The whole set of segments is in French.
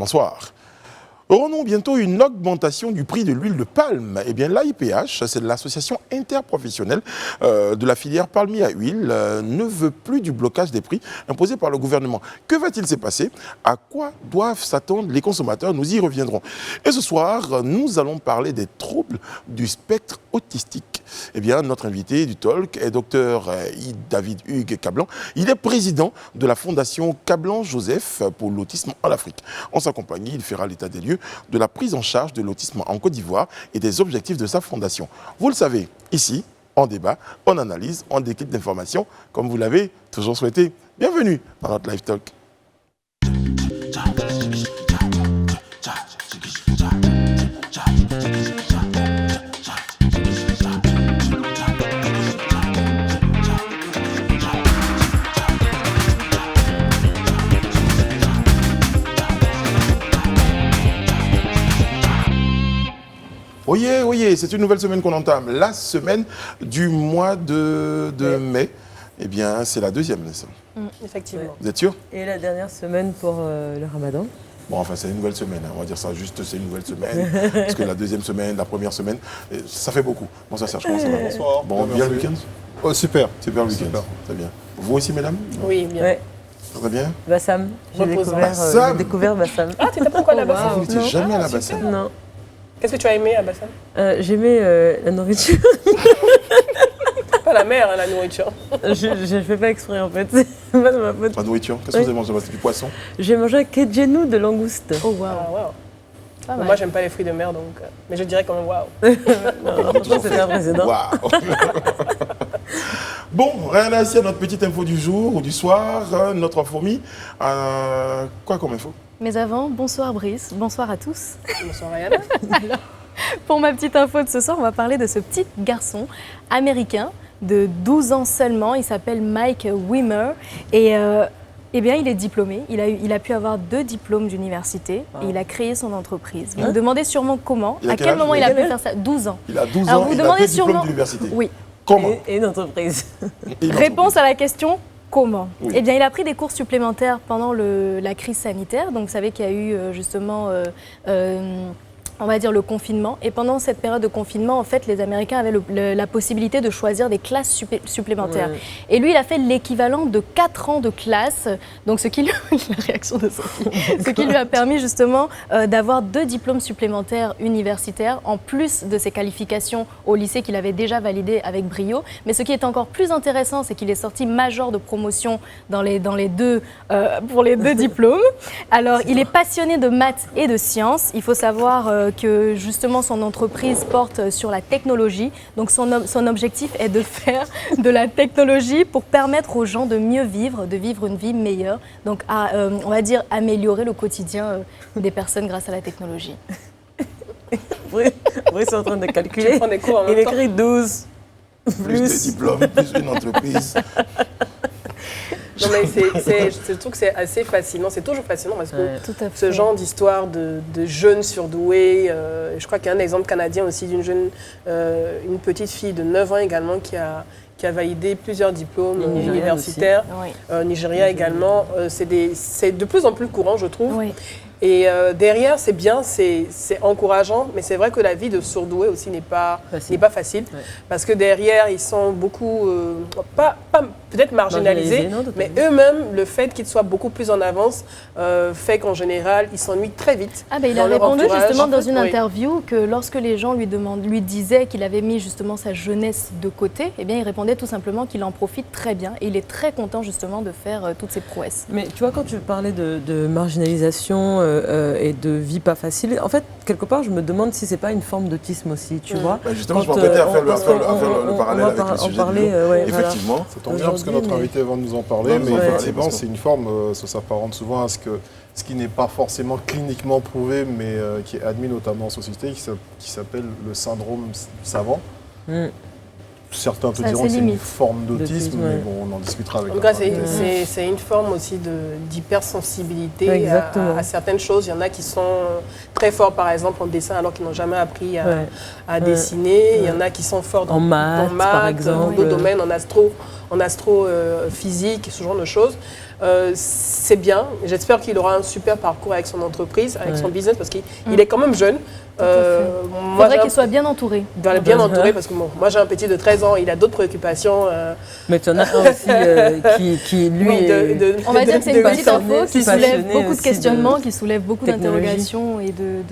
Bonsoir. Aurons-nous bientôt une augmentation du prix de l'huile de palme? Eh bien, l'AIPH, c'est l'association interprofessionnelle de la filière palmier à huile, ne veut plus du blocage des prix imposé par le gouvernement. Que va-t-il se passer? À quoi doivent s'attendre les consommateurs? Nous y reviendrons. Et ce soir, nous allons parler des troubles du spectre autistique. Eh bien, notre invité du talk est Dr David Hugues Cablan. Il est président de la fondation Cablan-Joseph pour l'autisme en Afrique. En sa compagnie, il fera l'état des lieux de la prise en charge de l'autisme en Côte d'Ivoire et des objectifs de sa fondation. Vous le savez, ici, on débat, on analyse, on décrypte d'informations, comme vous l'avez toujours souhaité. Bienvenue dans notre Live Talk. Oui, c'est une nouvelle semaine qu'on entame. La semaine du mois de mai. Eh bien, c'est la deuxième, n'est-ce pas? Effectivement. Vous êtes sûr? Et la dernière semaine pour le Ramadan. Bon, enfin, c'est une nouvelle semaine. On va dire ça juste, c'est une nouvelle semaine. Parce que la deuxième semaine, la première semaine, ça fait beaucoup. Bonsoir Serge, comment ça va? Bonsoir. Bon, bien le week-end? Oh, super. Super le week-end. Très bien. Vous aussi, mesdames? Oui, bien. Ouais. Très bien. Bassam. J'ai Bassam. découvert Bassam. Ah, tu n'étais pas encore à la Bassam? Vous n'étiez jamais à la Bassam? Non. Qu'est-ce que tu as aimé à Bassam? J'aimais la nourriture. Pas la mer, hein, la nourriture. Je ne fais pas exprès en fait. C'est pas de ma faute. La nourriture? Qu'est-ce que vous avez mangé? C'est du poisson? J'ai mangé un kedjenou de langouste. Oh, waouh. Moi, j'aime pas les fruits de mer, donc. Mais je dirais quand même waouh. Franchement, c'était impressionnant. Waouh. Bon, rien à dire à notre petite info du jour ou du soir, notre fourmi. Quoi comme info? Mais avant, bonsoir Brice, bonsoir à tous. Bonsoir Ryan. Alors, pour ma petite info de ce soir, on va parler de ce petit garçon américain de 12 ans seulement. Il s'appelle Mike Wimmer et eh bien, il est diplômé. Il a pu avoir 2 diplômes d'université et il a créé son entreprise. Vous vous demandez sûrement comment, à quel moment il a pu faire ça? 12 ans. Il a 12 Alors, ans, vous il a demandez 2 diplômes sûrement... d'université. Oui. Comment? Et une entreprise. Réponse à la question, comment? Oui. Eh bien, il a pris des cours supplémentaires pendant la crise sanitaire. Donc, vous savez qu'il y a eu justement, on va dire, le confinement. Et pendant cette période de confinement, en fait, les Américains avaient la possibilité de choisir des classes supplémentaires. Ouais. Et lui, il a fait l'équivalent de 4 ans de classe. Donc, ce qui lui... la réaction de Sophie. Ce qui lui a permis justement d'avoir 2 diplômes supplémentaires universitaires, en plus de ses qualifications au lycée qu'il avait déjà validées avec brio. Mais ce qui est encore plus intéressant, c'est qu'il est sorti major de promotion pour les deux diplômes. Alors, il est passionné de maths et de sciences. Il faut savoir que justement son entreprise porte sur la technologie. Donc son objectif est de faire de la technologie pour permettre aux gens de mieux vivre, de vivre une vie meilleure. Donc on va dire améliorer le quotidien des personnes grâce à la technologie. Oui, c'est en train de calculer. Tu prends des cours en même Il temps. écrit 12 Plus de diplômes, plus une entreprise. Non, mais je trouve que c'est assez fascinant. C'est toujours fascinant parce que Tout à fait. ce genre d'histoire de jeunes surdoués, je crois qu'il y a un exemple canadien aussi d'une une petite fille de 9 ans également qui a validé plusieurs diplômes Nigériane universitaires. Oui. Nigeria également. C'est de plus en plus courant, je trouve. Oui. Et derrière, c'est bien, c'est encourageant, mais c'est vrai que la vie de surdoué aussi n'est pas facile. Ouais. Parce que derrière, ils sont beaucoup, pas peut-être marginalisés, mais eux-mêmes, le fait qu'ils soient beaucoup plus en avance fait qu'en général, ils s'ennuient très vite. Ah ben, il dans a leur répondu entourage. justement dans une Oui. interview que lorsque les gens lui disaient qu'il avait mis justement sa jeunesse de côté, eh bien il répondait tout simplement qu'il en profite très bien et il est très content justement de faire toutes ces prouesses. Mais tu vois, quand tu parlais de marginalisation et de vie pas facile, en fait, quelque part, je me demande si c'est pas une forme d'autisme aussi, tu vois. Bah justement, Quand, je m'apprêtais à faire parce le qu'on- parallèle on avec va le sujet en parler, du jour. ouais, Effectivement. Ça tombe bien parce que notre Aujourd'hui, invité va nous en parler, Nous mais en parler, effectivement, parce que- c'est une forme, ça s'apparente souvent à ce qui n'est pas forcément cliniquement prouvé, mais qui est admis notamment en société, qui s'appelle le syndrome savant. Mm. Certains te Ça a diront ses que c'est une limites. forme d'autisme, D'autisme, mais ouais. bon, on en discutera avec En tout notre cas, invité. c'est une forme aussi d'hypersensibilité Exactement. à certaines choses. Il y en a qui sont très forts, par exemple, en dessin, alors qu'ils n'ont jamais appris à Ouais. dessiner. Il y en a qui sont forts En maths, par exemple. dans d'autres domaines, en astro. en astrophysique, ce genre de choses. C'est bien. J'espère qu'il aura un super parcours avec son entreprise, avec son business, parce qu'il est quand même jeune. Il faudrait qu'il soit bien entouré. Bien entouré, parce que moi j'ai un petit de 13 ans, il a d'autres préoccupations. Mais tu en as un aussi qui lui, on va dire que c'est une petite info qui soulève beaucoup de aussi questionnements, qui soulève beaucoup technologie. d'interrogations et de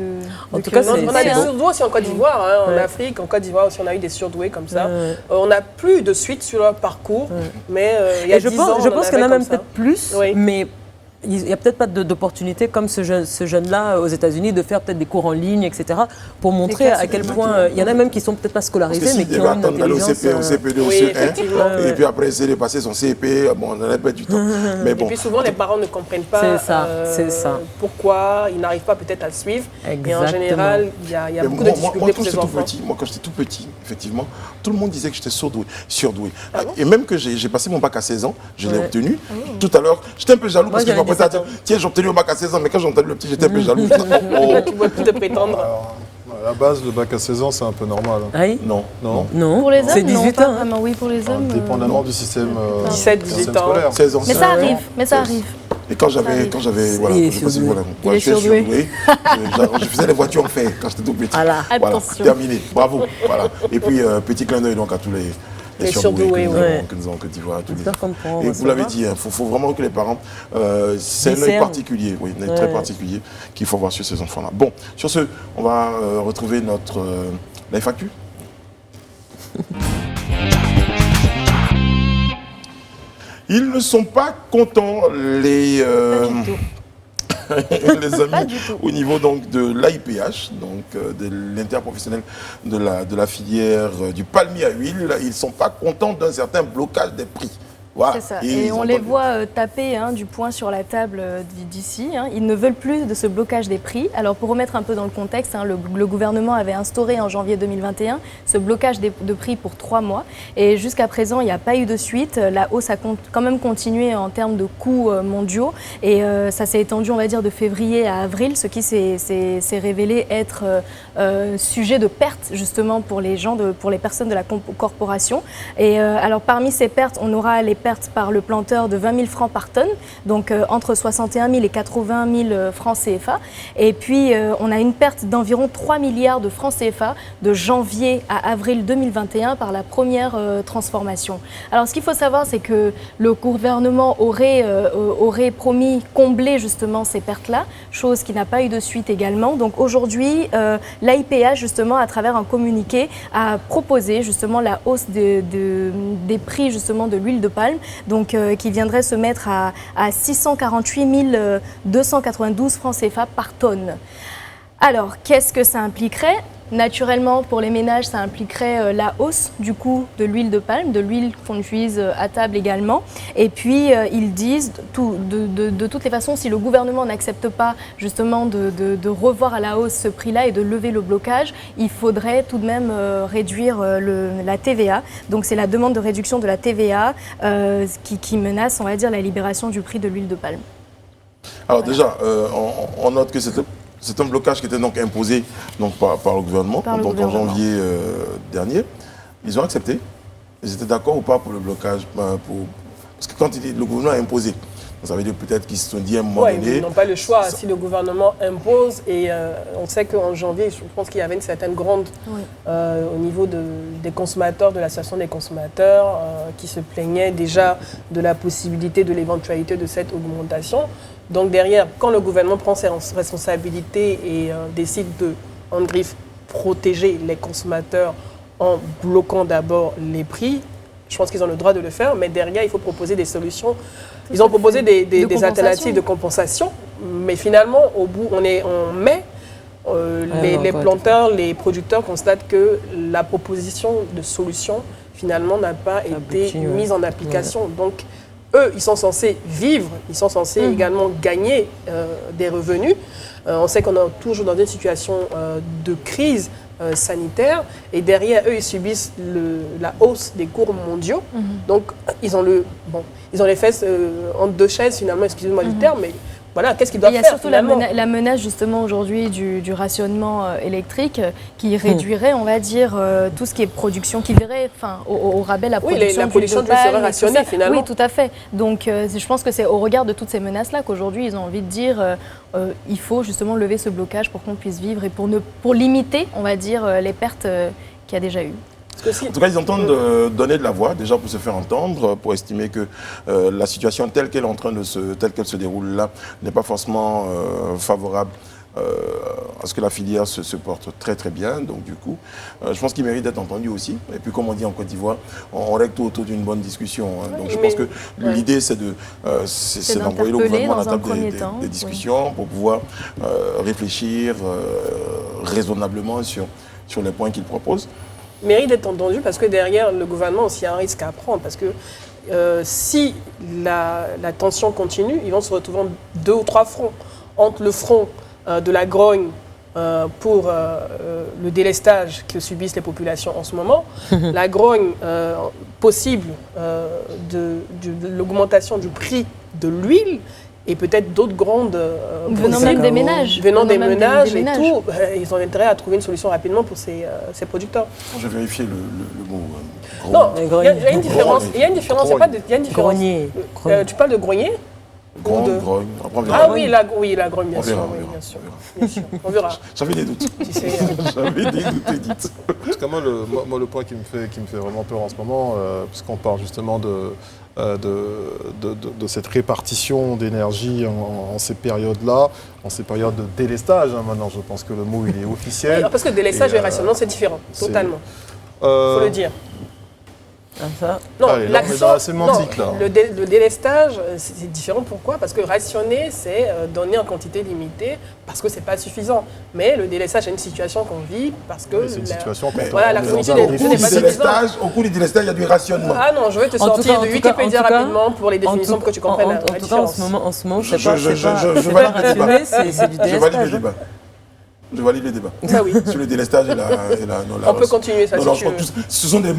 En tout cas, on a des surdoués aussi en Côte d'Ivoire, en Afrique, en Côte d'Ivoire aussi on a eu des surdoués comme ça. On n'a plus de suite sur leur parcours, mais il y a 10 ans, je pense qu'il y en a même peut-être plus, Oui. mais il n'y a peut-être pas d'opportunité comme ce jeune-là aux États-unis de faire peut-être des cours en ligne, etc. pour montrer à quel point il y en a même qui sont peut-être pas scolarisés, mais qui ont une intelligence. Au CP2, au CE1, et puis après essayer de passer son CP, bon, on en a pas du temps. Mais bon. Et puis souvent les parents ne comprennent pas pourquoi ils n'arrivent pas peut-être à suivre. Exactement. Et en général, il y a beaucoup de difficultés pour ces enfants. Moi, quand j'étais tout petit, effectivement, tout le monde disait que j'étais surdoué. Et même que j'ai passé mon bac à 16 ans, je l'ai obtenu. Tout à l'heure, j'étais un peu jaloux parce que je m'apprêtais à dire, tiens, j'ai obtenu le bac à 16 ans, mais quand j'ai entendu le petit, j'étais un peu jaloux. Tu ne pouvais plus te prétendre. Alors, à la base, le bac à 16 ans, c'est un peu normal. Ah oui ? Non. Pour les hommes, c'est 18 non, pas ans. vraiment. Oui, pour les hommes. Dépendamment du système 17, 18 ans. scolaire. 16 ans. Mais ça arrive, mais ça arrive. Et quand j'avais, voilà, Il est je sais pas si surdoué. voilà, Il est je suis surdoué. je faisais les voitures en fer quand j'étais tout petit. Voilà. Attention. Terminé. Bravo. Voilà. Et puis petit clin d'œil donc à tous les surdoués que nous avons en Côte d'Ivoire. J'espère qu'on pourra Et vous l'avez dit, il faut vraiment que les parents, c'est un œil particulier, un œil très particulier qu'il faut voir sur ces enfants-là. Bon, sur ce, on va retrouver notre la FAQ. Ils ne sont pas contents, les amis, au niveau donc de l'AIPH, donc de l'interprofessionnel de la filière du palmier à huile. Ils ne sont pas contents d'un certain blocage des prix. Voilà. C'est ça. Et on les voit taper du poing sur la table d'ici. Ils ne veulent plus de ce blocage des prix. Alors pour remettre un peu dans le contexte, le gouvernement avait instauré en janvier 2021 ce blocage de prix pour 3 mois. Et jusqu'à présent, il n'y a pas eu de suite. La hausse a quand même continué en termes de coûts mondiaux. Et ça s'est étendu, on va dire, de février à avril, ce qui s'est révélé être sujet de perte justement pour les gens, pour les personnes de la corporation. Et alors parmi ces pertes, on aura les pertes par le planteur de 20 000 francs par tonne, donc entre 61 000 et 80 000 francs CFA. Et puis, on a une perte d'environ 3 milliards de francs CFA de janvier à avril 2021 par la première transformation. Alors, ce qu'il faut savoir, c'est que le gouvernement aurait promis combler justement ces pertes-là, chose qui n'a pas eu de suite également. Donc, aujourd'hui, l'AIPH, justement, à travers un communiqué, a proposé justement la hausse des prix justement de l'huile de palme, donc qui viendrait se mettre à 648 292 francs CFA par tonne. Alors, qu'est-ce que ça impliquerait ? Naturellement, pour les ménages, ça impliquerait la hausse du coût de l'huile de palme, de l'huile qu'on utilise à table également. Et puis, ils disent, de toutes les façons, si le gouvernement n'accepte pas justement de revoir à la hausse ce prix-là et de lever le blocage, il faudrait tout de même réduire la TVA. Donc, c'est la demande de réduction de la TVA qui menace, on va dire, la libération du prix de l'huile de palme. Alors déjà, on note que c'est un blocage qui était donc imposé donc, par le gouvernement, en janvier dernier. Ils ont accepté. Ils étaient d'accord ou pas pour le blocage parce que quand le gouvernement a imposé, ça veut dire peut-être qu'ils se sont dit à un moment donné... Ils n'ont pas le choix. Si le gouvernement impose, et on sait qu'en janvier, je pense qu'il y avait une certaine gronde au niveau des consommateurs, de l'association des consommateurs, qui se plaignaient déjà de la possibilité, de l'éventualité de cette augmentation. Donc derrière, quand le gouvernement prend ses responsabilités et décide de, en griffe, protéger les consommateurs en bloquant d'abord les prix, je pense qu'ils ont le droit de le faire, mais derrière, il faut proposer des solutions. Ils ont proposé des alternatives de compensation, mais finalement, au bout, on met les planteurs, les producteurs constatent que la proposition de solution, finalement, n'a pas été mise en application. Donc, eux, ils sont censés vivre, ils sont censés également gagner des revenus. On sait qu'on est toujours dans une situation de crise sanitaire et derrière eux, ils subissent la hausse des cours mondiaux. Donc, ils ont les fesses entre deux chaises, finalement, excusez-moi du terme, mais voilà, qu'est-ce qu'ils doivent faire? Il y a surtout finalement la menace justement aujourd'hui du rationnement électrique qui réduirait, on va dire, tout ce qui est production, qui verrait au rabais la production la production d'huile serait rationnée finalement. Oui, tout à fait. Donc je pense que c'est au regard de toutes ces menaces-là qu'aujourd'hui ils ont envie de dire il faut justement lever ce blocage pour qu'on puisse vivre et pour limiter, on va dire, les pertes qu'il y a déjà eu. En tout cas, ils entendent donner de la voix, déjà pour se faire entendre, pour estimer que la situation telle qu'elle se déroule là n'est pas forcément favorable à ce que la filière se porte très très bien. Donc du coup, je pense qu'il mérite d'être entendu aussi. Et puis comme on dit en Côte d'Ivoire, on règle tout autour d'une bonne discussion. Hein. Donc je pense que l'idée c'est d'envoyer le gouvernement à la table des discussions pour pouvoir réfléchir raisonnablement sur les points qu'il propose. Mérite d'être entendu parce que derrière le gouvernement aussi a un risque à prendre parce que si la tension continue, ils vont se retrouver en 2 ou 3 fronts. Entre le front de la grogne pour le délestage que subissent les populations en ce moment, la grogne possible de l'augmentation du prix de l'huile et peut-être d'autres grandes venant même des ménages. Venant des ménages et tout, ils ont intérêt à trouver une solution rapidement pour ces producteurs. Je vais vérifier le mot. Non, il y a une différence. Il y a une différence. Grognier. Tu parles de grognier? Grogne. Ah oui, la grogne, bien sûr. On verra. J'avais des doutes. J'avais des doutes, Edith. Parce que moi, le point qui me fait vraiment peur en ce moment, puisqu'on parle justement de cette répartition d'énergie en ces périodes-là, en ces périodes de délestage. Hein, maintenant, je pense que le mot il est officiel. Parce que délestage et rationnement, c'est différent, totalement. Il faut le dire. Ça. Non, allez, là, on est dans la sémantique, là. Le délestage, c'est différent. Pourquoi? Parce que rationner, c'est donner en quantité limitée, parce que c'est pas suffisant. Mais le délestage, c'est une situation qu'on vit, parce que c'est une situation la fourniture n'est pas suffisante. Au cours du délestage, il y a du rationnement. Ah non, je vais te sortir de Wikipédia rapidement pour les définitions pour que tu comprennes la différence. En ce moment, c'est Je pas rationné, c'est du délestage. Je valide le débat. Ça oui. Sur le délestage et la on peut continuer ça si tu veux. Ce sont des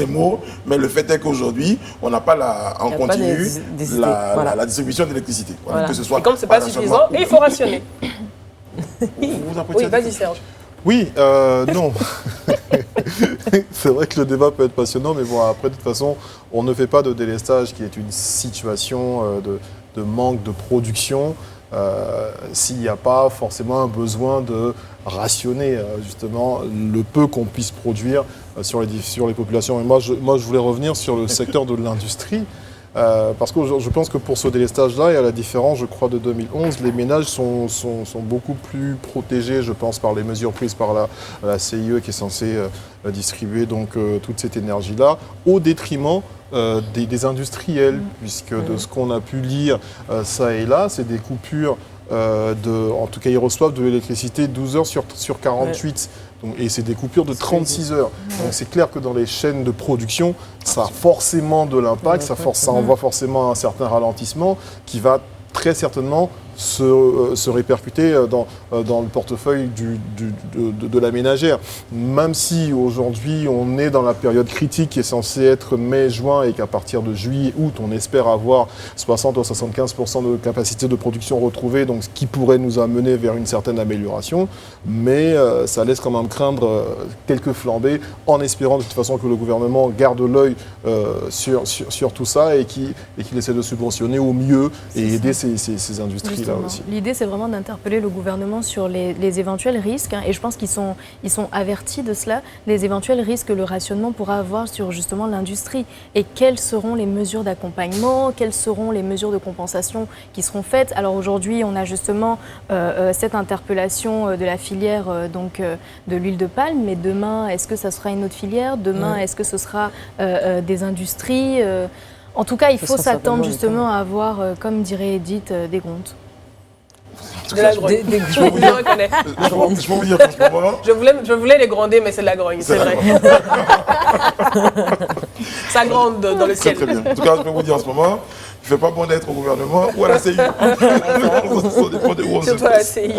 mots, mais le fait est qu'aujourd'hui, on n'a pas en continu la distribution d'électricité. Voilà. Que ce soit et comme ce n'est pas suffisant, il faut rationner. Oui, vas-y Serge. Oui, non. C'est vrai que le débat peut être passionnant, mais bon, après, de toute façon, on ne fait pas de délestage qui est une situation de manque de production. S'il n'y a pas forcément un besoin de rationner justement le peu qu'on puisse produire sur les populations. Et moi, je voulais revenir sur le secteur de l'industrie. Parce que je pense que pour ce délestage-là, et à la différence, je crois, de 2011, les ménages sont beaucoup plus protégés, je pense, par les mesures prises par la CIE qui est censée distribuer donc toute cette énergie-là, au détriment des industriels, puisque de ce qu'on a pu lire ça et là, c'est des coupures en tout cas, ils reçoivent de l'électricité 12 heures sur 48. Donc, et c'est des coupures de 36 heures. Donc c'est clair que dans les chaînes de production, ça a forcément de l'impact, ça envoie forcément un certain ralentissement qui va très certainement se répercuter dans le portefeuille de la ménagère. Même si aujourd'hui on est dans la période critique qui est censée être mai-juin et qu'à partir de juillet-août on espère avoir 60 ou 75% de capacité de production retrouvée, donc ce qui pourrait nous amener vers une certaine amélioration, mais ça laisse quand même craindre quelques flambées en espérant de toute façon que le gouvernement garde l'œil sur tout ça et qu'il essaie de subventionner au mieux et aider ces industries. L'idée, c'est vraiment d'interpeller le gouvernement sur les éventuels risques, et je pense qu'ils sont avertis de cela, les éventuels risques que le rationnement pourra avoir sur justement l'industrie, et quelles seront les mesures d'accompagnement, quelles seront les mesures de compensation qui seront faites. Alors aujourd'hui, on a justement cette interpellation de la filière de l'huile de palme, mais demain, est-ce que ça sera une autre filière? Demain, est-ce que ce sera des industries En tout cas, il faut s'attendre justement à avoir, comme dirait Edith, des grondes. De la grogne. Je reconnais. Je peux vous dire qu'en ce moment... Je voulais les gronder, mais c'est de la grogne, c'est vrai. Ça gronde dans le ciel. Très bien. En tout cas, je peux vous dire en ce moment, il ne fait pas bon d'être au gouvernement ou à la CIE. Surtout à la CIE.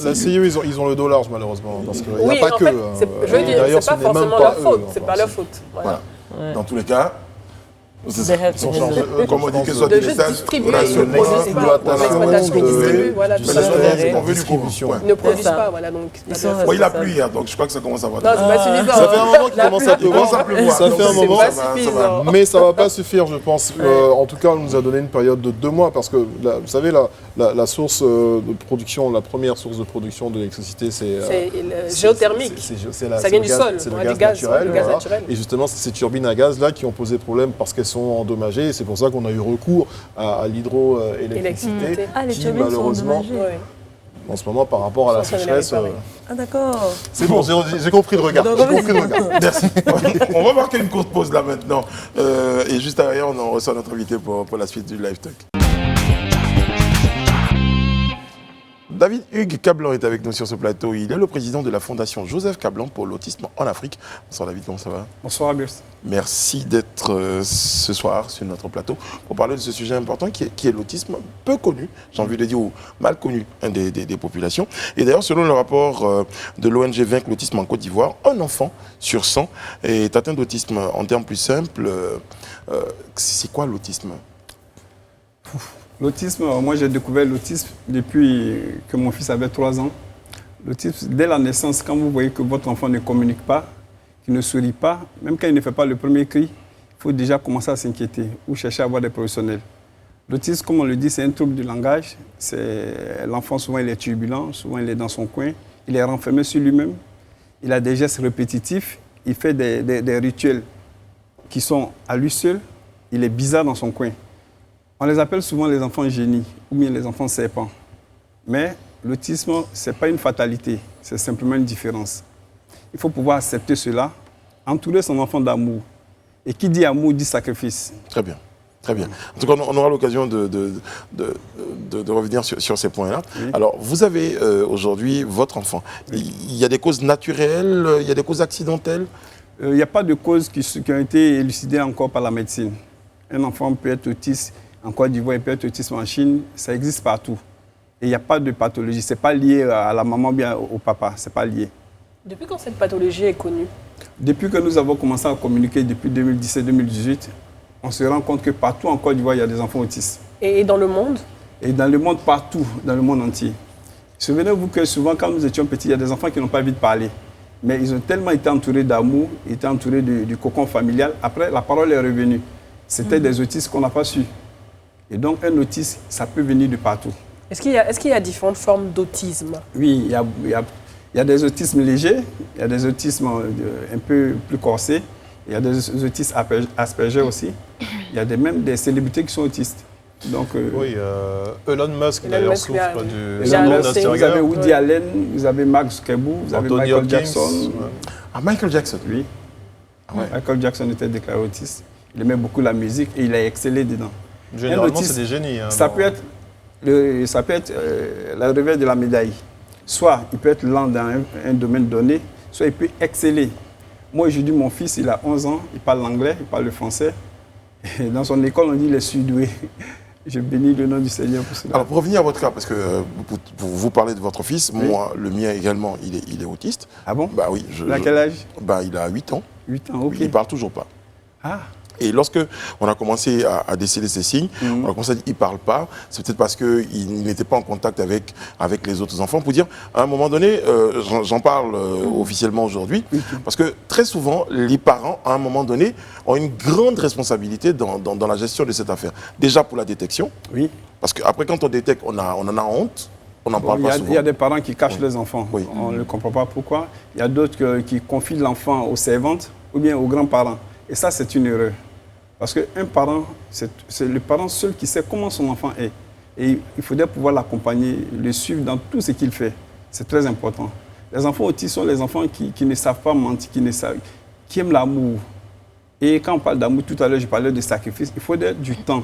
La CIE, ils ont le dos large, malheureusement. Parce qu'il n'y a pas en que. fait, je veux dire, c'est pas forcément leur faute. C'est pas leur faute. Voilà. Dans tous les cas, They have Ils sont to chargés, handle. eux, Comme on dit que ce soit De des juste messages distribuer, relationnels, ils produisent pas. l'exploitation, Ils distribuent, voilà, Mais tout la ça. journée, c'est Ouais. qu'on veut du Distribution. groupe. Ils ne produisent C'est ça. pas, voilà, donc. Ils sont- Bon, il a c'est ça. plu hier, donc je crois que ça commence à avoir. Non, c'est pas suffisant. Ça fait un moment qu'il La commence pluie. à pleuvoir. Ça pleuvoir. Ça donc fait un c'est moment. pas Ça va. suffisant. Mais ça ne va pas suffire, je pense. En tout cas, on nous a donné une période de 2 mois parce que, vous savez, la source de production, la première source de production de l'électricité, c'est Géothermique. Ça vient du sol, c'est le ouais, gaz du gaz, naturel. le gaz voilà. naturel. Et justement, c'est ces turbines à gaz là qui ont posé problème parce qu'elles sont endommagées. Et c'est pour ça qu'on a eu recours à l'hydroélectricité, Électricité. Ah, les qui turbines sont malheureusement, endommagées. Ouais. en ce moment, par rapport à la Sans sécheresse, réparer. Ah, d'accord. c'est bon, j'ai compris le regard. Donc, J'ai compris le regard. Merci. On va marquer une courte pause là maintenant. Et juste derrière, on en reçoit notre invité pour la suite du Live Talk. David Hugues Cablan est avec nous sur ce plateau. Il est le président de la Fondation Joseph Cablan pour l'autisme en Afrique. Bonsoir David, comment ça va? Bonsoir Abus. Merci d'être ce soir sur notre plateau pour parler de ce sujet important qui est l'autisme, peu connu, j'ai envie de dire, ou mal connu des populations. Et d'ailleurs, selon le rapport de l'ONG Vaincre l'autisme en Côte d'Ivoire, un enfant sur 100 est atteint d'autisme. En termes plus simples, c'est quoi l'autisme? L'autisme, moi j'ai découvert l'autisme depuis que mon fils avait 3 ans. L'autisme, dès la naissance, quand vous voyez que votre enfant ne communique pas, qu'il ne sourit pas, même quand il ne fait pas le premier cri, il faut déjà commencer à s'inquiéter ou chercher à voir des professionnels. L'autisme, comme on le dit, c'est un trouble du langage. L'enfant, souvent, il est turbulent, souvent, il est dans son coin, il est renfermé sur lui-même, il a des gestes répétitifs, il fait des rituels qui sont à lui seul, il est bizarre dans son coin. On les appelle souvent les enfants génies ou bien les enfants serpents. Mais l'autisme, ce n'est pas une fatalité, c'est simplement une différence. Il faut pouvoir accepter cela, entourer son enfant d'amour. Et qui dit amour dit sacrifice. Très bien. Très bien. En tout cas, on aura l'occasion de revenir sur ces points-là. Oui. Alors, vous avez aujourd'hui votre enfant. Il y a des causes naturelles, il y a des causes accidentelles? Il n'y a pas de causes qui ont été élucidées encore par la médecine. Un enfant peut être autiste en Côte d'Ivoire, il peut être autiste en Chine, ça existe partout. Et il n'y a pas de pathologie. Ce n'est pas lié à la maman ou bien au papa, ce n'est pas lié. Depuis quand cette pathologie est connue? Depuis que nous avons commencé à communiquer depuis 2017-2018, on se rend compte que partout en Côte d'Ivoire, il y a des enfants autistes. Et dans le monde? Et dans le monde, partout, dans le monde entier. Souvenez-vous que souvent, quand nous étions petits, il y a des enfants qui n'ont pas envie de parler. Mais ils ont tellement été entourés d'amour, été entourés du cocon familial. Après, la parole est revenue. C'était des autistes qu'on n'a pas su. Et donc, un autiste, ça peut venir de partout. Est-ce qu'il y a différentes formes d'autisme? Oui, il y a des autismes légers, il y a des autismes un peu plus corsés, il y a des autismes Asperger aussi. Il y a même des célébrités qui sont autistes. Donc, Oui, Elon Musk Elon d'ailleurs Musk, souffre oui. du Il a syndrome annoncé, vous avez d'Asperger. Woody Allen, vous avez Mark Zuckerberg, vous avez Anthony Michael Hopkins. Jackson. Ah, Michael Jackson. Oui. Ah ouais. Michael Jackson était déclaré autiste. Il aimait beaucoup la musique et il a excellé dedans. Généralement, autiste, c'est des génies. Hein, Ça dans- peut être le revers de la médaille. Soit il peut être lent dans un domaine donné, soit il peut exceller. Moi, aujourd'hui, mon fils, il a 11 ans, il parle l'anglais, il parle le français. Et dans son école, on dit il est surdoué. Je bénis le nom du Seigneur pour cela. Alors, pour revenir à votre cas, parce que pour vous parler de votre fils, Oui. moi, le mien également, il est autiste. Ah bon? Bah oui. À quel âge? Bah, il a 8 ans. 8 ans, ok. Il ne parle toujours pas. Ah, Et lorsque on a commencé à déceler ces signes, on a commencé à dire qu'il ne parle pas, c'est peut-être parce qu'il n'était pas en contact avec les autres enfants. Pour dire, à un moment donné, j'en parle officiellement aujourd'hui, parce que très souvent, les parents, à un moment donné, ont une grande responsabilité dans la gestion de cette affaire. Déjà pour la détection, oui. parce qu'après quand on détecte, on en a honte, on n'en parle Il y pas a- souvent. il y a des parents qui cachent Oui. les enfants. Oui. On ne comprend pas pourquoi. Il y a d'autres qui confient l'enfant aux servantes ou bien aux grands-parents. Et ça, c'est une erreur. Parce qu'un parent, c'est le parent seul qui sait comment son enfant est. Et il faudrait pouvoir l'accompagner, le suivre dans tout ce qu'il fait. C'est très important. Les enfants autistes sont les enfants qui ne savent pas mentir, qui aiment l'amour. Et quand on parle d'amour, tout à l'heure, je parlais de sacrifice. Il faut donner du temps.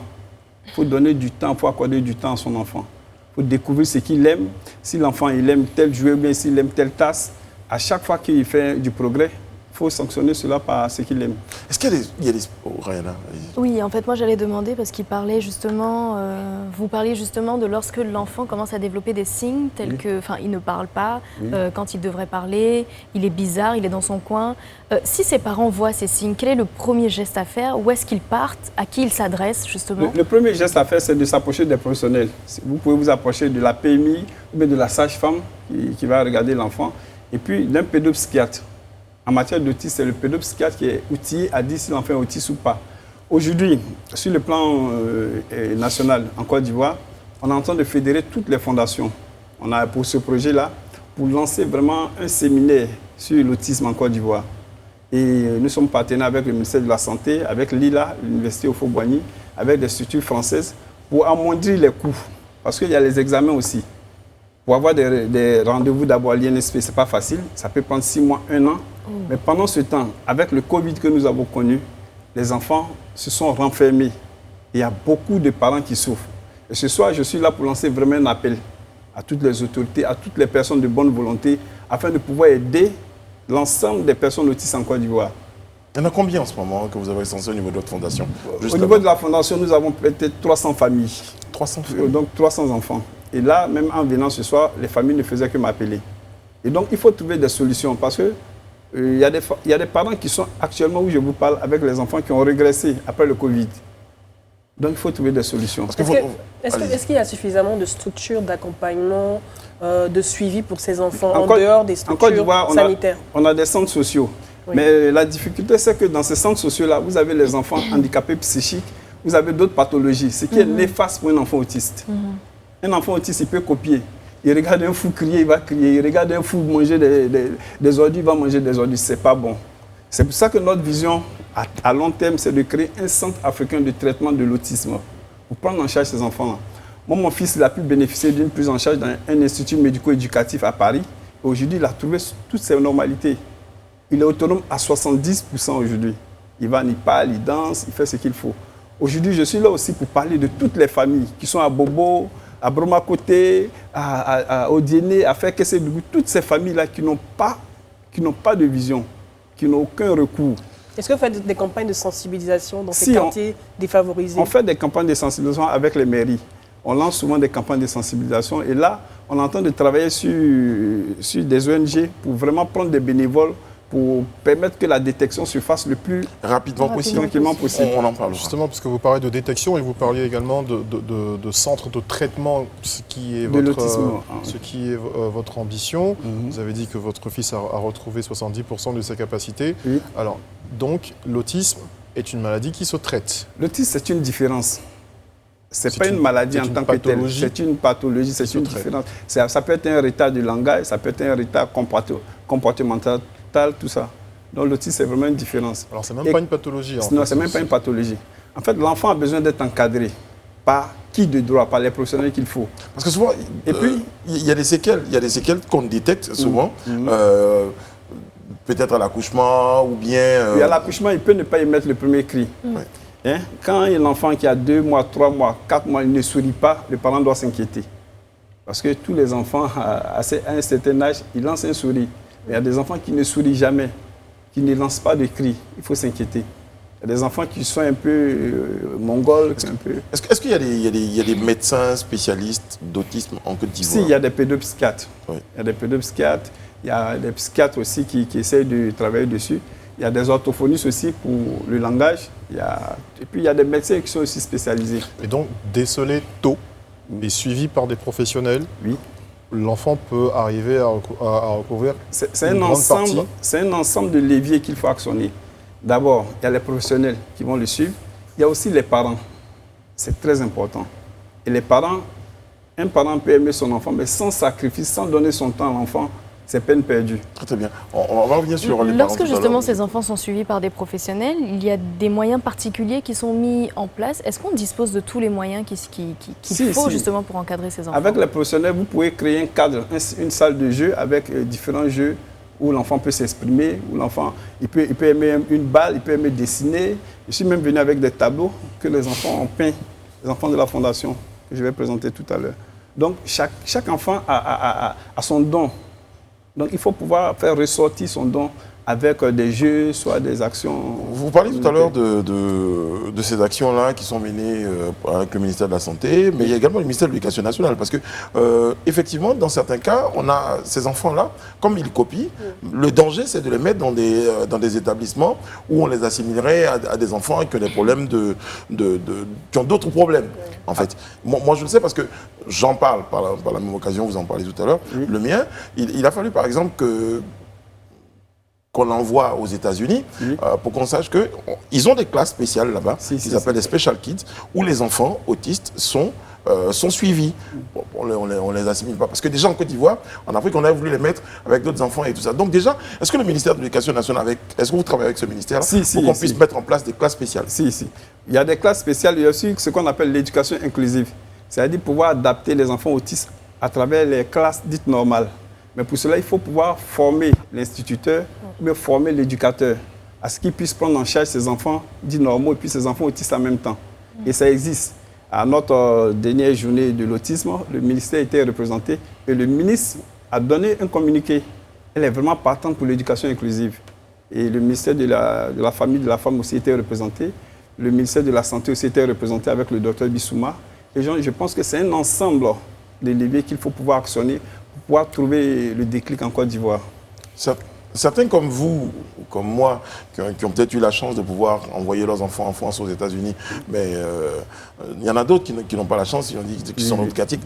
Il faut donner du temps, il faut accorder du temps à son enfant. Il faut découvrir ce qu'il aime. Si l'enfant il aime tel jouet ou bien s'il aime telle tasse, à chaque fois qu'il fait du progrès, il faut sanctionner cela par ce qu'il aime. Est-ce qu'il y a des... Oh, Rayana, Oui, en fait, moi j'allais demander parce qu'il parlait justement, vous parliez justement de lorsque l'enfant commence à développer des signes tels que, enfin, il ne parle pas quand il devrait parler, il est bizarre, il est dans son coin. Si ses parents voient ces signes, quel est le premier geste à faire? Où est-ce qu'ils partent? À qui ils s'adressent justement? Le premier geste à faire, c'est de s'approcher des professionnels. Vous pouvez vous approcher de la PMI ou bien de la sage-femme qui va regarder l'enfant, et puis d'un pédopsychiatre. En matière d'autisme, c'est le pédopsychiatre qui est outillé à dire si l'enfant est autiste ou pas. Aujourd'hui, sur le plan national en Côte d'Ivoire, on est en train de fédérer toutes les fondations. On a pour ce projet-là, pour lancer vraiment un séminaire sur l'autisme en Côte d'Ivoire. Et nous sommes partenaires avec le ministère de la Santé, avec l'ILA, l'Université Houphouët-Boigny, avec des structures françaises, pour amoindrir les coûts. Parce qu'il y a les examens aussi. Pour avoir des rendez-vous d'abord à l'INSP, ce n'est pas facile. Ça peut prendre 6 mois, 1 an. Mais pendant ce temps, avec le Covid que nous avons connu, les enfants se sont renfermés. Il y a beaucoup de parents qui souffrent. Et ce soir, je suis là pour lancer vraiment un appel à toutes les autorités, à toutes les personnes de bonne volonté, afin de pouvoir aider l'ensemble des personnes autistes en Côte d'Ivoire. Il y en a combien en ce moment que vous avez recensé au niveau de votre fondation? Au niveau de la fondation, nous avons peut-être 300 familles. 300 familles. Donc 300 enfants. Et là, même en venant ce soir, les familles ne faisaient que m'appeler. Et donc, il faut trouver des solutions parce que il y a des parents qui sont actuellement, où je vous parle, avec les enfants qui ont régressé après le Covid. Donc, il faut trouver des solutions. Est-ce qu'il y a suffisamment de structures d'accompagnement, de suivi pour ces enfants en dehors des structures sanitaires? On a des centres sociaux. Oui. Mais la difficulté, c'est que dans ces centres sociaux-là, vous avez les enfants handicapés psychiques, vous avez d'autres pathologies, ce qui est néfaste pour un enfant autiste. Un enfant autiste, il peut copier. Il regarde un fou crier, il va crier. Il regarde un fou manger des ordures, il va manger des ordures. Ce n'est pas bon. C'est pour ça que notre vision à long terme, c'est de créer un centre africain de traitement de l'autisme pour prendre en charge ces enfants-là. Moi, mon fils, il a pu bénéficier d'une prise en charge dans un institut médico-éducatif à Paris. Aujourd'hui, il a trouvé toutes ses normalités. Il est autonome à 70% aujourd'hui. Il va, il parle, il danse, il fait ce qu'il faut. Aujourd'hui, je suis là aussi pour parler de toutes les familles qui sont à Bobo, à Bromacoté, à Odiéné, à Fekessédougou, toutes ces familles-là qui n'ont pas de vision, qui n'ont aucun recours. Est-ce que vous faites des campagnes de sensibilisation dans ces quartiers défavorisés? On fait des campagnes de sensibilisation avec les mairies. On lance souvent des campagnes de sensibilisation. Et là, on est en train de travailler sur des ONG pour vraiment prendre des bénévoles pour permettre que la détection se fasse le plus rapidement possible. On en parle justement, parce que vous parlez de détection et vous parliez également de centres de traitement, ce qui est votre ambition. Vous avez dit que votre fils a retrouvé 70% de ses capacités. Oui. Alors, donc, l'autisme est une maladie qui se traite. L'autisme, c'est une différence. Ce n'est pas une maladie en tant que telle. C'est une pathologie, c'est une différence. Ça peut être un retard de langage, ça peut être un retard comportemental, tout ça. Donc l'autisme, c'est vraiment une différence. Alors, ce n'est même pas une pathologie. Non, ce n'est même pas une pathologie. En fait, l'enfant a besoin d'être encadré par qui de droit, par les professionnels qu'il faut. Parce que souvent, il y a des séquelles. Il y a des séquelles qu'on détecte souvent. Peut-être à l'accouchement ou bien... Oui, à l'accouchement, il peut ne pas émettre le premier cri. Hein? Quand il y a un enfant qui a 2 mois, 3 mois, 4 mois, il ne sourit pas, le parent doit s'inquiéter. Parce que tous les enfants, à un certain âge, ils lancent un sourire. Mais il y a des enfants qui ne sourient jamais, qui ne lancent pas de cris. Il faut s'inquiéter. Il y a des enfants qui sont un peu mongols. Est-ce qu'il y a des médecins spécialistes d'autisme en Côte d'Ivoire? Si, il y a des pédopsychiatres. Oui. Il y a des pédopsychiatres. Il y a des psychiatres aussi qui essayent de travailler dessus. Il y a des orthophonistes aussi pour le langage. Et puis, il y a des médecins qui sont aussi spécialisés. Et donc, décelé tôt et suivi par des professionnels, oui. L'enfant peut arriver à recouvrir une grande partie. C'est un ensemble de leviers qu'il faut actionner. D'abord, il y a les professionnels qui vont le suivre. Il y a aussi les parents. C'est très important. Et les parents, un parent peut aimer son enfant, mais sans sacrifice, sans donner son temps à l'enfant, c'est peine perdue. Très bien. On va revenir sur les parents. Lorsque justement ces enfants sont suivis par des professionnels, il y a des moyens particuliers qui sont mis en place. Est-ce qu'on dispose de tous les moyens qu'il faut justement pour encadrer ces enfants? Avec les professionnels, vous pouvez créer un cadre, une salle de jeu avec différents jeux où l'enfant peut s'exprimer, où l'enfant il peut aimer une balle, il peut aimer dessiner. Je suis même venu avec des tableaux que les enfants ont peints, les enfants de la fondation, que je vais présenter tout à l'heure. Donc chaque enfant a son don. Donc il faut pouvoir faire ressortir son don avec des jeux, soit des actions. Vous parlez tout à l'heure de ces actions-là qui sont menées avec le ministère de la Santé, mais il y a également le ministère de l'Éducation nationale, parce que effectivement, dans certains cas, on a ces enfants-là, comme ils copient, le danger, c'est de les mettre dans des établissements où on les assimilerait à des enfants qui ont des problèmes qui ont d'autres problèmes, en fait. Moi, je le sais parce que j'en parle par la même occasion, vous en parlez tout à l'heure. Le mien, il a fallu, par exemple, qu'on l'envoie aux États-Unis pour qu'on sache qu'ils ont des classes spéciales là-bas, qu'ils appellent des special kids, où les enfants autistes sont suivis. Bon, on les assimile pas. Parce que déjà en Côte d'Ivoire, en Afrique, on a voulu les mettre avec d'autres enfants et tout ça. Donc déjà, est-ce que le ministère de l'Éducation nationale, est-ce que vous travaillez avec ce ministère pour qu'on puisse mettre en place des classes spéciales? Si. Il y a des classes spéciales, il y a aussi ce qu'on appelle l'éducation inclusive. C'est-à-dire pouvoir adapter les enfants autistes à travers les classes dites normales. Mais pour cela, il faut pouvoir former l'instituteur ou bien former l'éducateur à ce qu'il puisse prendre en charge ces enfants dits normaux et puis ces enfants autistes en même temps. Et ça existe. À notre dernière journée de l'autisme, le ministère était représenté et le ministre a donné un communiqué. Elle est vraiment partante pour l'éducation inclusive. Et le ministère de la famille, de la femme aussi était représenté. Le ministère de la Santé aussi était représenté avec le docteur Bissouma. Et je pense que c'est un ensemble de leviers qu'il faut pouvoir actionner pour pouvoir trouver le déclic en Côte d'Ivoire. Certains comme vous, comme moi, qui ont peut-être eu la chance de pouvoir envoyer leurs enfants en France, aux États-Unis, mais il y en a d'autres qui n'ont pas la chance, qui sont handicapés.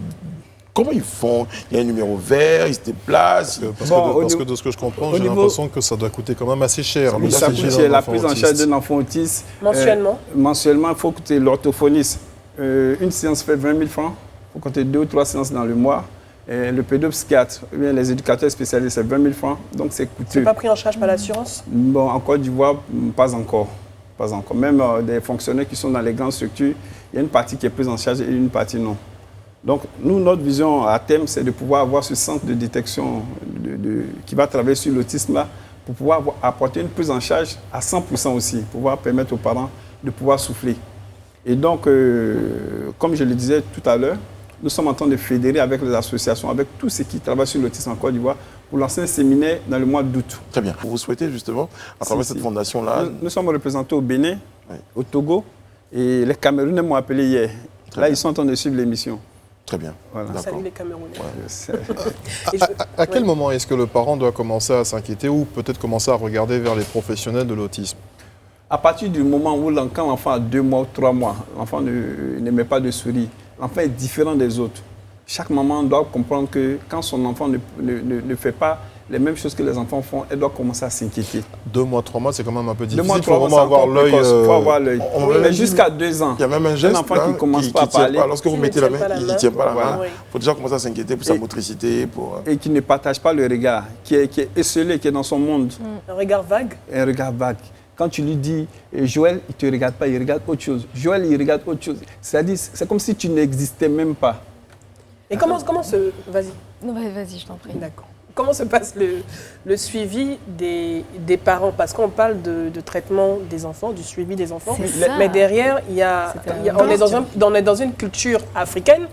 Comment ils font? Il y a un numéro vert, ils se déplacent. Parce que de ce que je comprends, j'ai l'impression que ça doit coûter quand même assez cher. Oui, ça coûte cher. La prise en charge d'un enfant autiste. Mensuellement Mensuellement, il faut que tu aies l'orthophoniste. Une séance fait 20 000 francs. Il faut compter 2 ou 3 séances dans le mois. Et le pédopsychiatre, les éducateurs spécialisés, c'est 20 000 francs. Donc c'est coûteux. C'est pas pris en charge par l'assurance? Bon, en Côte d'Ivoire, pas encore. Même des fonctionnaires qui sont dans les grandes structures, il y a une partie qui est prise en charge et une partie non. Donc, nous, notre vision à terme, c'est de pouvoir avoir ce centre de détection qui va travailler sur l'autisme-là pour pouvoir apporter une prise en charge à 100% aussi, pour pouvoir permettre aux parents de pouvoir souffler. Et donc, comme je le disais tout à l'heure, nous sommes en train de fédérer avec les associations, avec tous ceux qui travaillent sur l'autisme en Côte d'Ivoire, pour lancer un séminaire dans le mois d'août. Très bien. Vous souhaitez justement, à travers cette fondation-là... Nous sommes représentés au Bénin, au Togo, et les Camerounais m'ont appelé hier. Là, ils sont en train de suivre l'émission. Très bien. Voilà. Salut les Camerounais. À quel moment est-ce que le parent doit commencer à s'inquiéter ou peut-être commencer à regarder vers les professionnels de l'autisme? À partir du moment où quand l'enfant a 2 mois ou 3 mois, l'enfant n'émet pas de souris, l'enfant est différent des autres. Chaque maman doit comprendre que quand son enfant ne fait pas les mêmes choses que les enfants font, elle doit commencer à s'inquiéter. 2 mois, 3 mois, c'est quand même un peu difficile. 2 mois, 3 Il faut mois, vraiment avoir l'œil. Il faut avoir l'œil. Mais jusqu'à 2 ans. Il y a même un geste enfant qui commence pas à parler. Lorsque vous mettez la main, il ne tient pas la main. Oui. Il faut déjà commencer à s'inquiéter pour sa motricité. Et qui ne partage pas le regard, qui est esselé, qui est dans son monde. Un regard vague? Un regard vague. Quand tu lui dis, Joël, il ne te regarde pas, il regarde autre chose. Joël, il regarde autre chose. C'est-à-dire, c'est comme si tu n'existais même pas. Et comment se... Vas-y. Non, vas-y, je t'en prie. D'accord. Comment se passe le suivi des parents? Parce qu'on parle de traitement des enfants, du suivi des enfants. Mais derrière, on est dans une culture africaine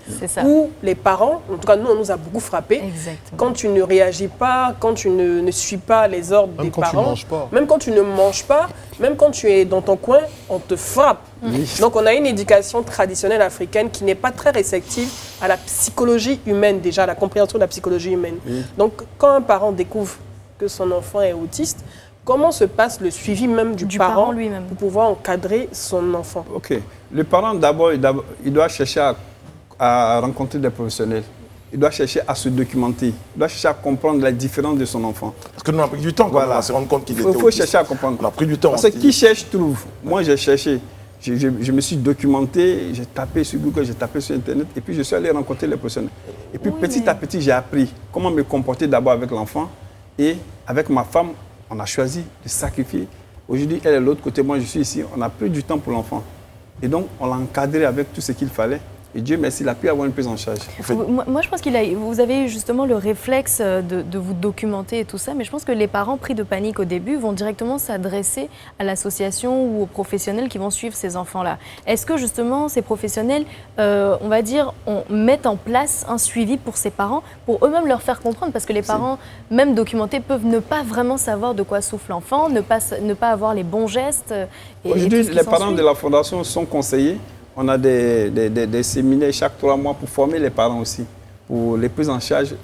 où les parents, en tout cas nous, on nous a beaucoup frappés. Exactement. Quand tu ne réagis pas, quand tu ne suis pas les ordres des parents, même quand tu ne manges pas, même quand tu es dans ton coin, on te frappe. Donc on a une éducation traditionnelle africaine qui n'est pas très réceptive à la psychologie humaine déjà, à la compréhension de la psychologie humaine. Donc quand un parent découvre que son enfant est autiste, comment se passe le suivi même du parent lui-même pour pouvoir encadrer son enfant? Ok. Le parent d'abord, il doit chercher à rencontrer des professionnels. Il doit chercher à se documenter. Il doit chercher à comprendre la différence de son enfant. Parce que nous, on a pris du temps à se rendre compte qu'il était autiste. Il faut chercher à comprendre. On a pris du temps. Parce que qui cherche, trouve. Moi, j'ai cherché. Je me suis documenté, j'ai tapé sur Google, j'ai tapé sur Internet, et puis je suis allé rencontrer les professionnels. Et puis petit à petit, j'ai appris comment me comporter d'abord avec l'enfant. Et avec ma femme, on a choisi de sacrifier. Aujourd'hui, elle est de l'autre côté, moi je suis ici. On a pris du temps pour l'enfant. Et donc, on l'a encadré avec tout ce qu'il fallait Et Dieu merci, il a pu avoir une prise en charge. Moi, je pense vous avez eu justement le réflexe de vous documenter et tout ça, mais je pense que les parents pris de panique au début vont directement s'adresser à l'association ou aux professionnels qui vont suivre ces enfants-là. Est-ce que justement ces professionnels, on va dire, mettent en place un suivi pour ces parents, pour eux-mêmes leur faire comprendre, parce que les parents, même documentés, peuvent ne pas vraiment savoir de quoi souffle l'enfant, ne pas avoir les bons gestes. Aujourd'hui, les parents de la Fondation sont conseillés. On a des séminaires chaque 3 mois pour former les parents aussi, pour les prises en charge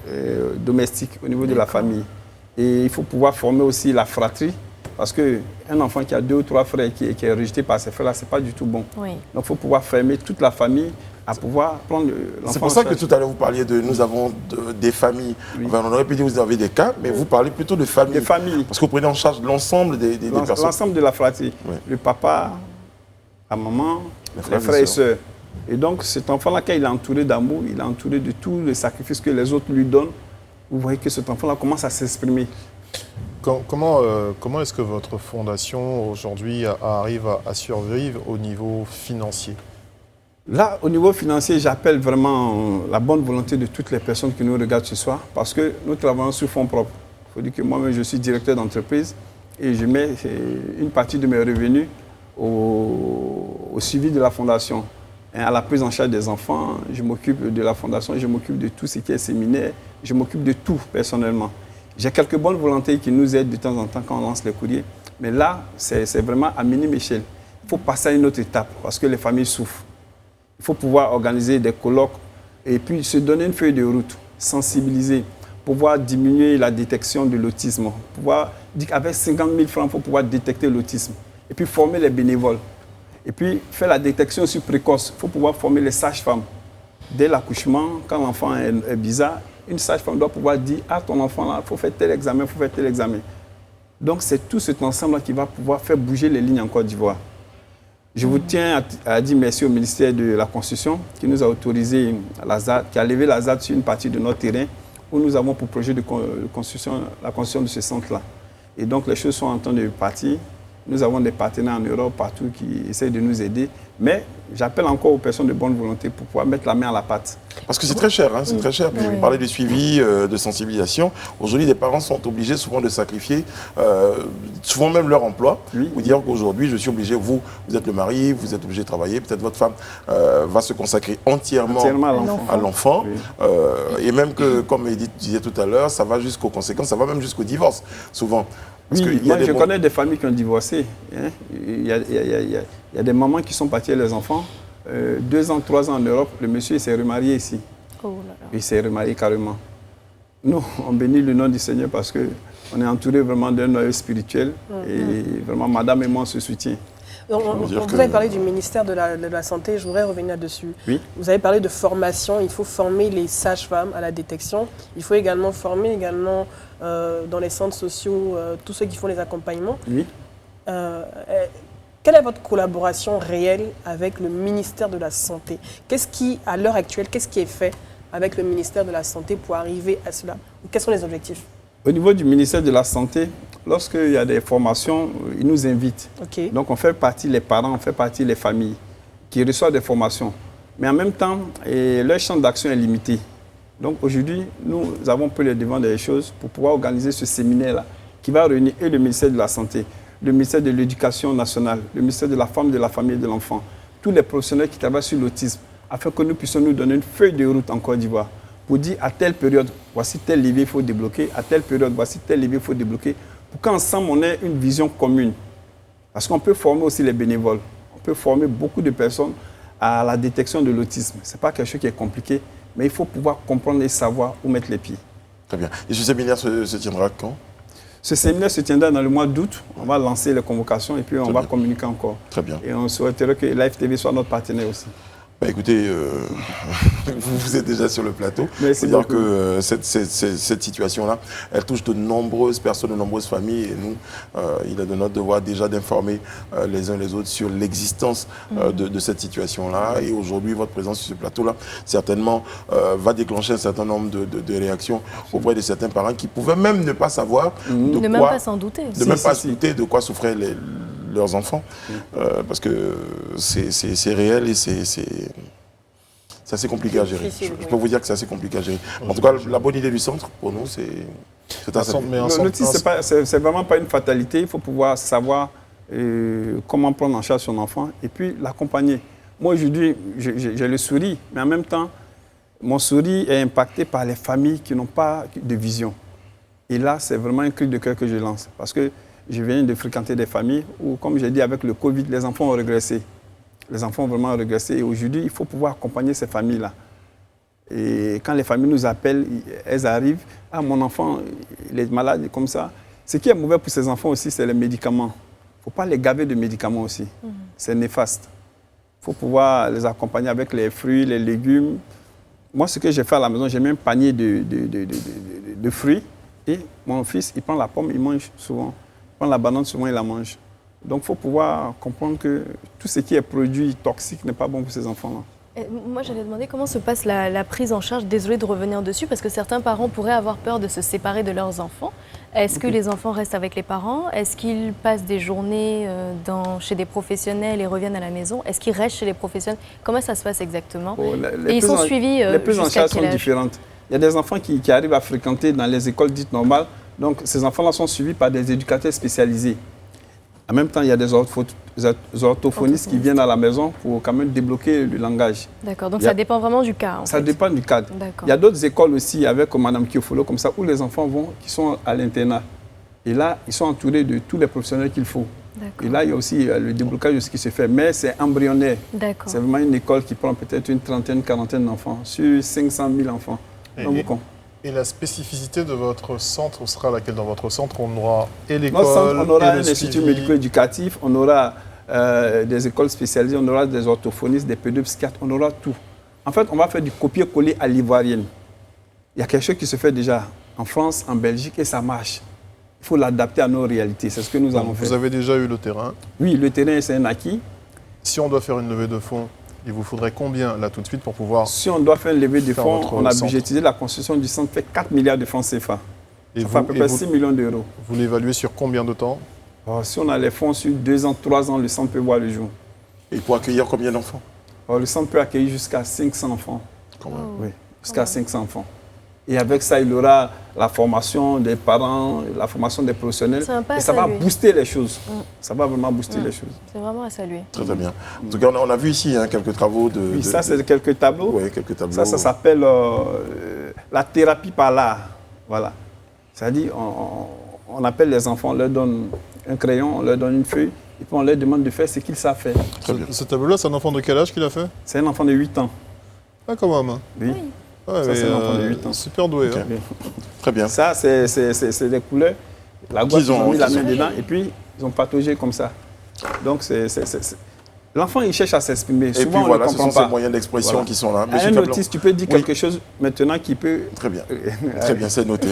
domestiques au niveau de la famille. Et il faut pouvoir former aussi la fratrie, parce qu'un enfant qui a 2 ou 3 frères qui est rejeté par ses frères, ce n'est pas du tout bon. Oui. Donc il faut pouvoir former toute la famille à pouvoir prendre l'enfant. C'est pour ça que tout à l'heure vous parliez de nous avons des familles. Oui. Enfin, on aurait pu dire que vous avez des cas, mais vous parlez plutôt de famille. De famille. Parce que vous prenez en charge l'ensemble des personnes. L'ensemble de la fratrie. Oui. Le papa, la maman, les frères et sœurs. Et donc cet enfant-là, quand il est entouré d'amour, il est entouré de tous les sacrifices que les autres lui donnent, vous voyez que cet enfant-là commence à s'exprimer. Comment est-ce que votre fondation aujourd'hui arrive à survivre au niveau financier? Là, au niveau financier, j'appelle vraiment la bonne volonté de toutes les personnes qui nous regardent ce soir, parce que nous travaillons sur fonds propres. Il faut dire que moi-même, je suis directeur d'entreprise et je mets une partie de mes revenus au suivi de la fondation. Et à la prise en charge des enfants, je m'occupe de la fondation, je m'occupe de tout ce qui est séminaire, je m'occupe de tout personnellement. J'ai quelques bonnes volontés qui nous aident de temps en temps quand on lance les courriers, mais là, c'est vraiment à minime échelle. Il faut passer à une autre étape parce que les familles souffrent. Il faut pouvoir organiser des colloques et puis se donner une feuille de route, sensibiliser, pouvoir diminuer la détection de l'autisme, pouvoir dire qu'avec 50 000 francs, il faut pouvoir détecter l'autisme. Et puis former les bénévoles. Et puis faire la détection aussi précoce. Il faut pouvoir former les sages-femmes. Dès l'accouchement, quand l'enfant est bizarre, une sage-femme doit pouvoir dire « Ah, ton enfant, là, il faut faire tel examen, il faut faire tel examen. » Donc, c'est tout cet ensemble qui va pouvoir faire bouger les lignes en Côte d'Ivoire. Je vous tiens à dire merci au ministère de la Construction qui nous a autorisé la ZAD, qui a levé la ZAD sur une partie de notre terrain où nous avons pour projet de construction, la construction de ce centre-là. Et donc, les choses sont en train de partir. Nous avons des partenaires en Europe, partout, qui essayent de nous aider. Mais j'appelle encore aux personnes de bonne volonté pour pouvoir mettre la main à la pâte. Parce que c'est très cher, hein, c'est très cher. Vous parlez de suivi, de sensibilisation. Aujourd'hui, les parents sont obligés souvent de sacrifier, souvent même leur emploi. Oui. Vous dire qu'aujourd'hui, je suis obligé, vous êtes le mari, vous êtes obligé de travailler. Peut-être votre femme va se consacrer entièrement à l'enfant. Oui. Et même que, comme Edith disait tout à l'heure, ça va jusqu'aux conséquences, ça va même jusqu'au divorce, souvent. Parce oui, moi, je connais des familles qui ont divorcé. Hein. Il y a des mamans qui sont parties avec les enfants. 2 ans, 3 ans en Europe, le monsieur s'est remarié ici. Oh là là. Il s'est remarié carrément. Nous, on bénit le nom du Seigneur parce qu'on est entouré vraiment d'un noyau spirituel. Et vraiment, madame et moi, on se soutient. Vous avez parlé du ministère de la Santé, je voudrais revenir là-dessus. Oui. Vous avez parlé de formation, il faut former les sages-femmes à la détection. Il faut également former dans les centres sociaux tous ceux qui font les accompagnements. Oui. Quelle est votre collaboration réelle avec le ministère de la Santé? À l'heure actuelle, qu'est-ce qui est fait avec le ministère de la Santé pour arriver à cela? Quels sont les objectifs? Au niveau du ministère de la Santé, lorsqu'il y a des formations, ils nous invitent. Okay. Donc on fait partie les parents, on fait partie les familles qui reçoivent des formations. Mais en même temps, leur champ d'action est limité. Donc aujourd'hui, nous avons pris le devant des choses pour pouvoir organiser ce séminaire-là qui va réunir et le ministère de la Santé, le ministère de l'Éducation nationale, le ministère de la Femme, de la Famille et de l'Enfant, tous les professionnels qui travaillent sur l'autisme, afin que nous puissions nous donner une feuille de route en Côte d'Ivoire pour dire à telle période, voici tel levier il faut débloquer, à telle période, voici tel levier il faut débloquer, pour qu'ensemble on ait une vision commune. Parce qu'on peut former aussi les bénévoles, on peut former beaucoup de personnes à la détection de l'autisme. Ce n'est pas quelque chose qui est compliqué, mais il faut pouvoir comprendre et savoir où mettre les pieds. Très bien. Et ce séminaire se tiendra quand? Ce séminaire se tiendra dans le mois d'août. On va lancer les convocations et puis on va communiquer encore. Très bien. Et on souhaiterait que l'AFTV soit notre partenaire aussi. Bah écoutez, vous êtes déjà sur le plateau. Merci beaucoup. Que cette situation-là, elle touche de nombreuses personnes, de nombreuses familles. Et nous, il est de notre devoir déjà d'informer les uns les autres sur l'existence de cette situation-là. Et aujourd'hui, votre présence sur ce plateau-là, certainement, va déclencher un certain nombre de réactions auprès de certains parents qui pouvaient même ne pas savoir même pas s'en douter. Même pas se douter de quoi souffraient leurs enfants. Parce que c'est réel et C'est assez compliqué à gérer. Difficile, Je oui. peux vous dire que c'est assez compliqué à gérer. En tout cas, la bonne idée du centre, pour nous, c'est un salut. L'autisme, c'est vraiment pas une fatalité. Il faut pouvoir savoir comment prendre en charge son enfant et puis l'accompagner. Moi, aujourd'hui, j'ai le sourire, mais en même temps, mon sourire est impacté par les familles qui n'ont pas de vision. Et là, c'est vraiment un cri de cœur que je lance. Parce que je viens de fréquenter des familles où, comme j'ai dit, avec le Covid, les enfants ont régressé. Les enfants ont vraiment régressé. Et aujourd'hui, il faut pouvoir accompagner ces familles-là. Et quand les familles nous appellent, elles arrivent. Ah, mon enfant, il est malade, comme ça. Ce qui est mauvais pour ces enfants aussi, c'est les médicaments. Il ne faut pas les gaver de médicaments aussi. C'est néfaste. Il faut pouvoir les accompagner avec les fruits, les légumes. Moi, ce que j'ai fait à la maison, j'ai mis un panier de fruits. Et mon fils, il prend la pomme, il mange souvent. Il prend la banane, souvent, il la mange. Donc, il faut pouvoir comprendre que tout ce qui est produit toxique n'est pas bon pour ces enfants-là. Moi, j'allais demander comment se passe la prise en charge. Désolée de revenir dessus, parce que certains parents pourraient avoir peur de se séparer de leurs enfants. Est-ce que les enfants restent avec les parents? Est-ce qu'ils passent des journées chez des professionnels et reviennent à la maison? Est-ce qu'ils restent chez les professionnels? Comment ça se passe exactement? Et ils sont suivis les prises en charge sont différentes. Il y a des enfants qui arrivent à fréquenter dans les écoles dites normales. Donc, ces enfants-là sont suivis par des éducateurs spécialisés. En même temps, il y a des orthophonistes qui viennent à la maison pour quand même débloquer le langage. D'accord, donc ça dépend vraiment du cas. Ça dépend du cadre. Il y a d'autres écoles aussi avec Mme Kiofolo, comme ça, où les enfants vont, qui sont à l'internat. Et là, ils sont entourés de tous les professionnels qu'il faut. Et là, il y a aussi le déblocage de ce qui se fait. Mais c'est embryonnaire. C'est vraiment une école qui prend peut-être une trentaine, quarantaine d'enfants sur 500 000 enfants. Et la spécificité de votre centre sera laquelle? Dans votre centre, on aura et l'école, on aura un et le institut suivi. médico-éducatif, on aura des écoles spécialisées, on aura des orthophonistes, des pédopsychiatres, on aura tout. En fait, on va faire du copier-coller à l'ivoirienne. Il y a quelque chose qui se fait déjà en France, en Belgique, et ça marche. Il faut l'adapter à nos réalités. C'est ce que nous allons faire. Vous avez déjà eu le terrain. Oui, le terrain, c'est un acquis. Si on doit faire une levée de fonds, il vous faudrait combien, là, tout de suite, pour pouvoir... Si on doit faire une levée de fonds, on a centre. budgétisé la construction du centre, fait 4 milliards de francs CFA. Ça fait à peu près 6 millions d'euros. Vous l'évaluez sur combien de temps? Si on a les fonds sur 2 ans, 3 ans, le centre peut voir le jour. Et pour accueillir combien d'enfants? Le centre peut accueillir jusqu'à 500 enfants. Quand même. Oui, jusqu'à 500 enfants. Et avec ça, il y aura la formation des parents, la formation des professionnels. Et ça va booster les choses. Ça va vraiment booster les choses. C'est vraiment à saluer. Très, très bien. En tout cas, on a vu ici quelques travaux de... Oui, ça, c'est quelques tableaux. Oui, quelques tableaux. Ça s'appelle la thérapie par l'art. Voilà. C'est-à-dire, on appelle les enfants, on leur donne un crayon, on leur donne une feuille, et puis on leur demande de faire ce qu'ils savent faire. Très bien. Ce tableau-là, c'est un enfant de quel âge qu'il a fait? C'est un enfant de 8 ans. Ah, quand même. Oui. Ouais, Ça, c'est un enfant de 8 ans. Super doué. Okay. Hein. Très bien. Ça, c'est des couleurs. La gouache, ils ont mis la main dedans, et puis ils ont pataugé comme ça. Donc, l'enfant, il cherche à s'exprimer. Et puis voilà, ce sont ces moyens d'expression qui sont là. À un autiste, tu peux dire quelque chose maintenant qui peut... Très bien. Très bien, c'est noté.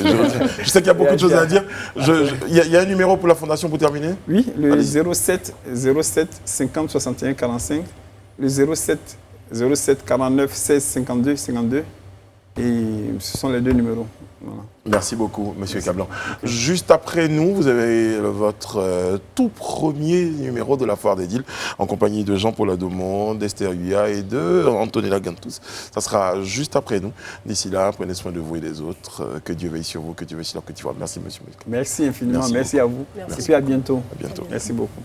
Je sais qu'il y a beaucoup de choses à dire. Il y a un numéro pour la Fondation pour terminer? Oui, le 07 50 61 45, le 07 49 16 52 52. Et ce sont les 2 numéros. Voilà. Merci beaucoup, M. Cablan. Juste après nous, vous avez votre tout premier numéro de la Foire des Deals, en compagnie de Jean-Paul Adomon, d'Esther Huya et de Antonella Gantous. Ça sera juste après nous. D'ici là, prenez soin de vous et des autres. Que Dieu veille sur vous, que Dieu veille sur la Côte d'Ivoire. Merci, monsieur. Merci infiniment. Merci à vous. Merci. Et puis à bientôt. À bientôt. Merci beaucoup.